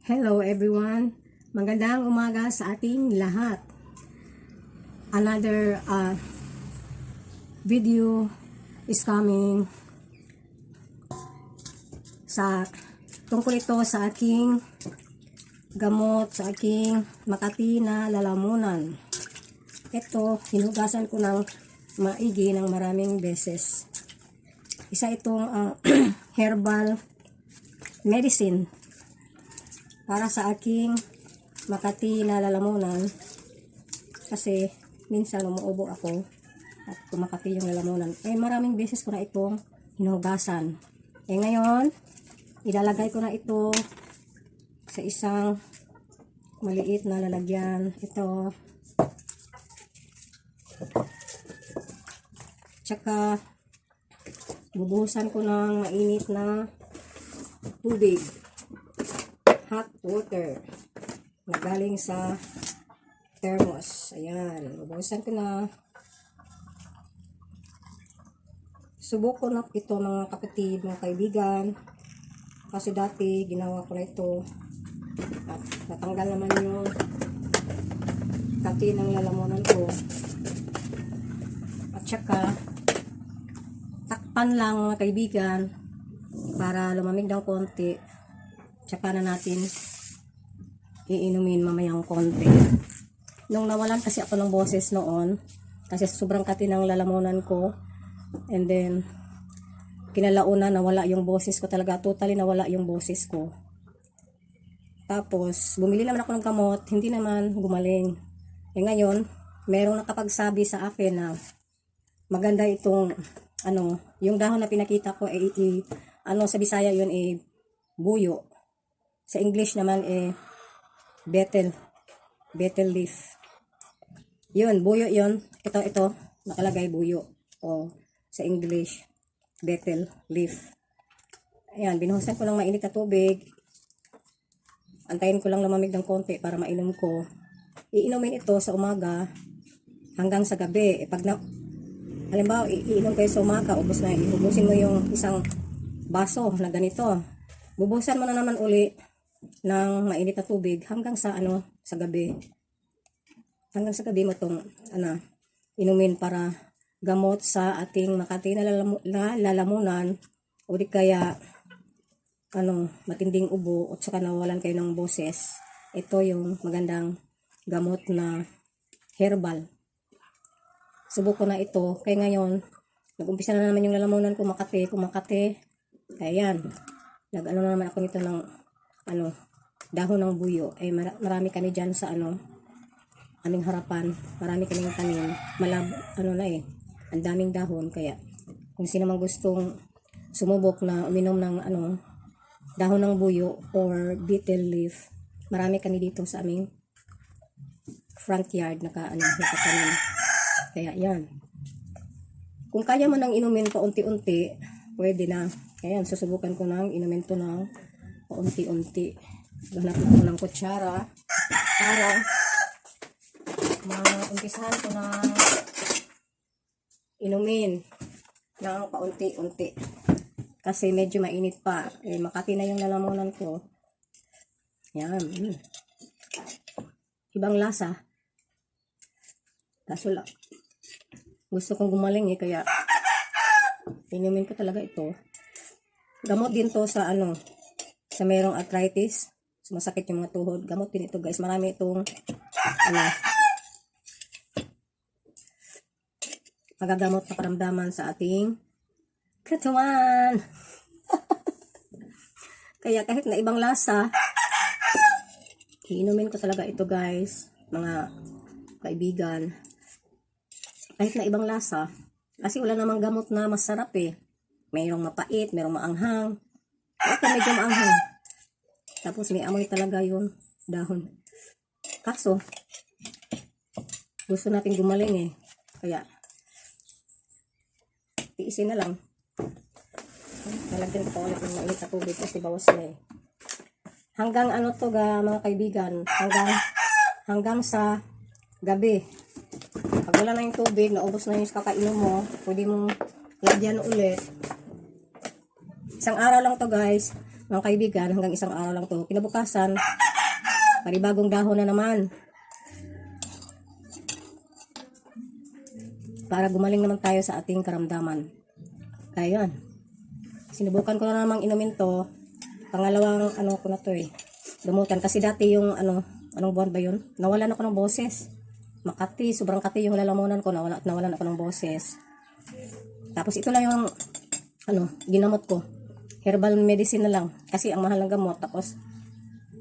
Hello everyone, magandang umaga sa ating lahat. Another video is coming tungkol ito sa aking gamot, sa aking Makati na lalamunan. Ito, hinugasan ko ng maigi ng maraming beses. Isa itong herbal medicine para sa aking Makati na lalamunan, kasi minsan umuubo ako at kumakati yung lalamunan. Maraming beses ko na itong hinugasan. Ngayon, ilalagay ko na ito sa isang maliit na lalagyan. Ito. Tsaka, bubuhusan ko ng mainit na tubig. Hot water na galing sa thermos. Ayan, bubuhusan ko na. Subok ko na ito mga kapatid, mga kaibigan, kasi dati ginawa ko na ito at natanggal naman yung kati ng lalamunan ko. At saka takpan lang mga kaibigan para lumamig ng konti. Tsaka na natin iinumin mamayang konti. Nung nawalan kasi ako ng boses noon, kasi sobrang kati ng lalamunan ko, and then kinalauna nawala yung boses ko talaga, totally nawala yung boses ko. Tapos bumili naman ako ng gamot, hindi naman gumaling. Ngayon, merong nakapagsabi sa akin na maganda itong yung dahon na pinakita ko sa Bisaya yun buyo. Sa English naman betel leaf. Yun, buyo yun. Ito, nakalagay buyo. O, sa English, betel leaf. Ayan, binuhusan ko ng mainit na tubig. Antayin ko lang lumamig ng konti para mainom ko. Iinumin ito sa umaga hanggang sa gabi. Halimbawa, iinom kayo sa umaga, ubusin mo yung isang baso na ganito. Bubuhusan mo na naman uli ng mainit na tubig hanggang sa sa gabi. Hanggang sa gabi mo itong inumin para gamot sa ating Makati na lalamunan, o di kaya matinding ubo at saka nawalan kayo ng boses. Ito yung magandang gamot na herbal. Subok ko na ito. Kaya ngayon, nag-umpisa na naman yung lalamunan ko kumakati. Kaya yan. Na naman ako nito ng dahon ng buyo. Marami kami dyan sa aming harapan. Marami kaming tanim. Ang daming dahon. Kaya kung sino mang gustong sumubok na uminom ng dahon ng buyo or betel leaf, marami kami dito sa aming front yard nakatanim. Kaya yan. Kung kaya mo nang inumin pa unti-unti, pwede na. Kaya susubukan ko nang inumin to ng paunti-unti. Ganap ko ng kutsara para maumpisahan ko na inumin ng paunti-unti. Kasi medyo mainit pa. Makati na yung lalamunan ko. Yan. Ibang lasa. Kaso lang, gusto kong gumaling kaya inumin ko talaga ito. Gamot din to sa sa mayroong arthritis, sumasakit yung mga tuhod. Gamot din ito guys. Marami itong magagamot na karamdaman sa ating katawan. Kaya kahit na ibang lasa, iinumin ko talaga ito guys, mga kaibigan. Kahit na ibang lasa, kasi wala namang gamot na masarap mayroong mapait, mayroong maanghang. Ito medyo maanghang. Tapos may amoy talaga yung dahon. Kaso, gusto natin gumaling kaya, tiisin na lang. Nalagyan ko ulit ng mainit na tubig kasi bawas na Hanggang to mga kaibigan, hanggang sa gabi. Pag wala na yung tubig, naubos na yung kakainom mo, pwede mong lagyan ulit. Isang araw lang to guys. mga kaibigan, hanggang isang araw lang to. Kinabukasan, panibagong dahon na naman. Para gumaling naman tayo sa ating karamdaman. Kaya yun. Sinubukan ko na namang inumin to. Pangalawang ano ko na to eh. Dumutan. Kasi dati yung anong buwan ba yun? Nawalan ako ng boses. Makati, sobrang kati yung lalamunan ko. Nawalan ako ng boses. Tapos ito lang yung ginamot ko. Herbal medicine na lang. Kasi ang mahal ng gamot. Tapos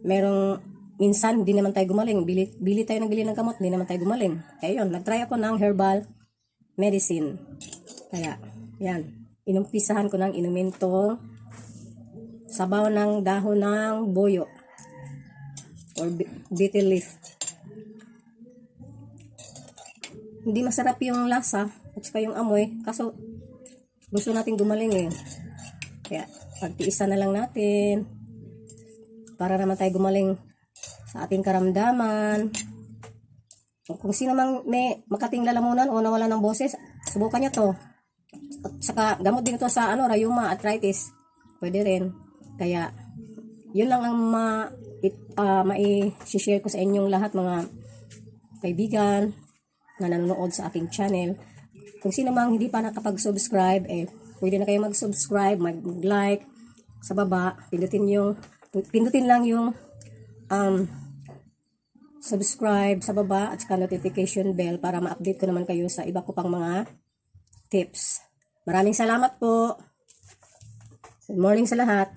merong minsan, di naman tayo gumaling. Bili tayo ng gamot, di naman tayo gumaling. Kaya yun, nagtry ako ng herbal medicine. Kaya, yan. Inumpisahan ko ng inumin tong sabaw ng dahon ng boyo or betel leaf. Hindi masarap yung lasa at saka yung amoy. Kaso, gusto natin gumaling eh. Kaya, pagtiisan na lang natin para naman tayo gumaling sa ating karamdaman. Kung sino mang may makating lalamunan o nawala ng boses, subukan niya to. At saka gamot din ito sa rheuma, arthritis. Pwede rin. Kaya yun lang ang mai-share ko sa inyong lahat mga kaibigan na nanonood sa aking channel. Kung sino mang hindi pa nakapag-subscribe, pwede na kayo mag-subscribe, mag-like sa baba. Pindutin lang yung subscribe sa baba at saka notification bell para ma-update ko naman kayo sa iba ko pang mga tips. Maraming salamat po. Good morning sa lahat.